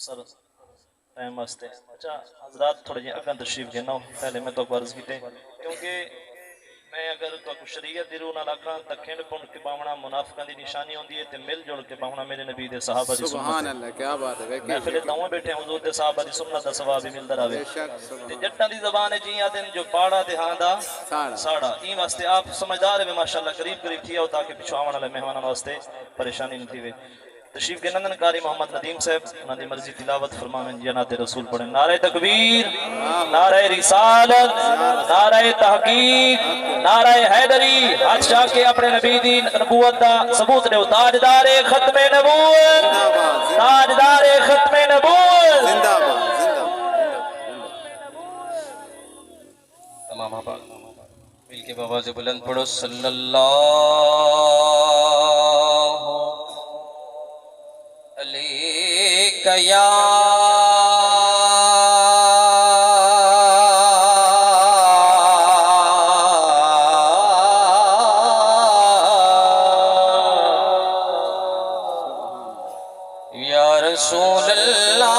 मुख्तसर टाइम वास्ते। अच्छा हजरात थोड़े जी अगर तशरीफ देना पहले मैं तो अर्ज की क्योंकि मैं अगर तो शरीयत दी रूह नाल आखां तां खिंड पुंड के बावना मुनाफिकां दी निशानी होंदी है ते मिल जुल के बावना मेरे नबी दे सहाबा दी सुन्नत सुभान अल्लाह, क्या बात है। महफिल दोवें बैठे हुजूर दे सहाबा दी सुन्नत दा सवाब भी मिलदा रहे बेशक ते सुभान जट्टां दी ज़बान है जियां दिन जो पाड़ा ते हां दा साड़ा। साड़ा ई वास्ते आप समझदार है माशाअल्लाह करीब करीब थी आओ ताकि पिछो आने वाले मेहमानां वास्ते परेशानी नहीं थी वे तशरीफ के नंदन कारी मोहम्मद नदीम साहब उन्हां दी मर्जी तिलावत फरमावें जनात रसूल पढ़े नारे तकबीर नारे रिसालत नारे तहकीक नारे हैदरी हाथ जाके अपने नबी दी नबूवत दा सबूत दे ताजदार खत्मे नबूवत ताजदार खत्मे नबूवत जिंदाबाद जिंदाबाद। तमाम आबाद मिल के बाबा से बुलंद पढ़ो सल्लल्लाहु अलैहि या रसूल अल्लाह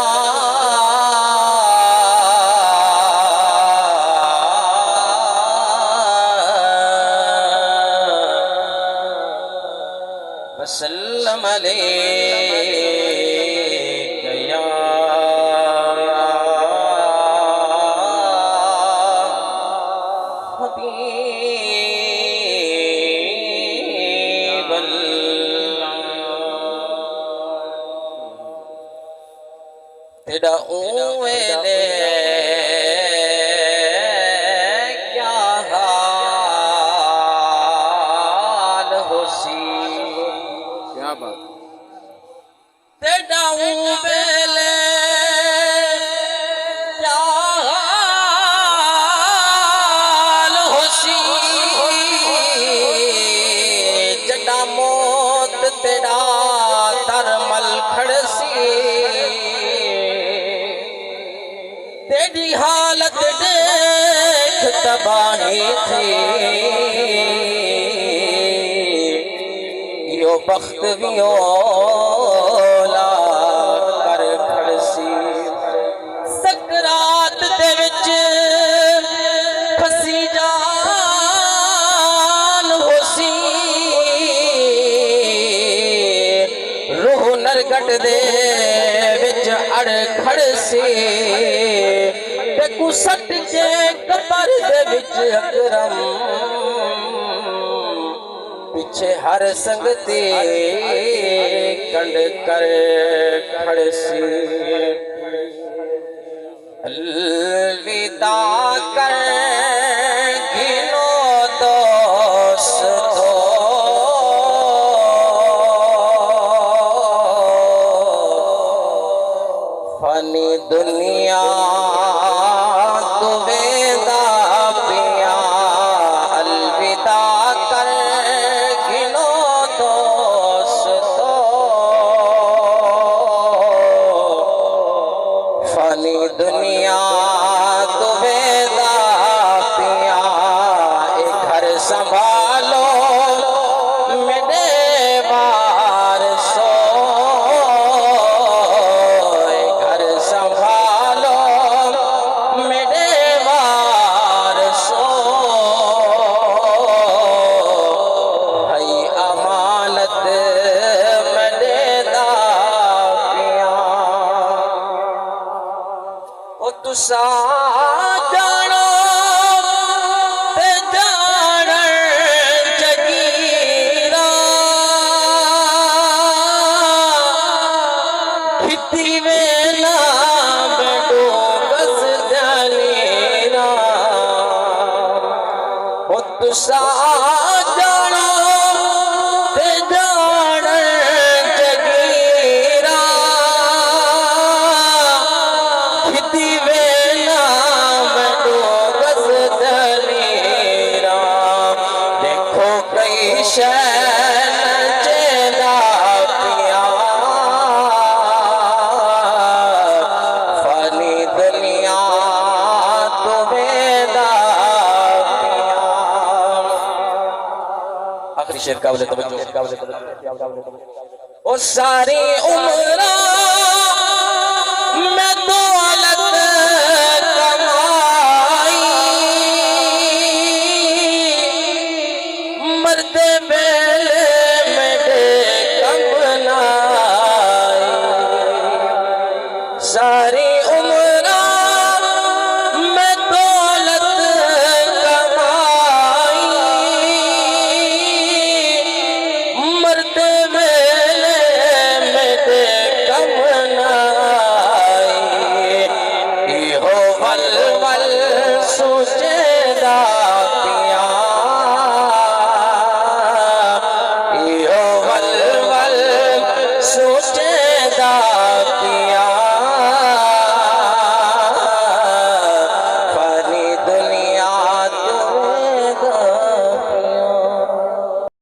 वसल्लम अलैका या हबीब अल्लाह। तेरा उवेले क्या हाल होसी, क्या बात। तेरा उवेले क्या हाल होसी, जड़ा मौत तेरा तरमल खड़सी, तेरी हालत देख तबाही थी, यो बख्त भी ओला कर खड़सी, सकरात दे विच फसी जान होसी, रूह नरगट दे विच अड़ खड़सी, सट के कबर दे विच अकरम पीछे हर संगते कंड कर खड़सी, अलविदा कर गिनो दोस्तों, फनी दुनिया तो वेदा पिया, अलविदा कर गिनो दोस्तों, फनी दुनिया तो वेदा पिया, एक घर संभालो मेरे वारसो, घर संभालो मेरे वारसो, भाई अमानत मेरे दापिया, ओ तुसा जानो ते जानन जगीरा, खिती वेला बेडो गस जानीरा, ओ तुसा जानो ते जानन जगीरा, खिती वेला बेडो गस जानीरा, देखो कई शैन चेदा पिया, फनी दुनिया तो वेदा पिया। आखिरी शेर काबिल तवज्जो, ओ सारी उम्र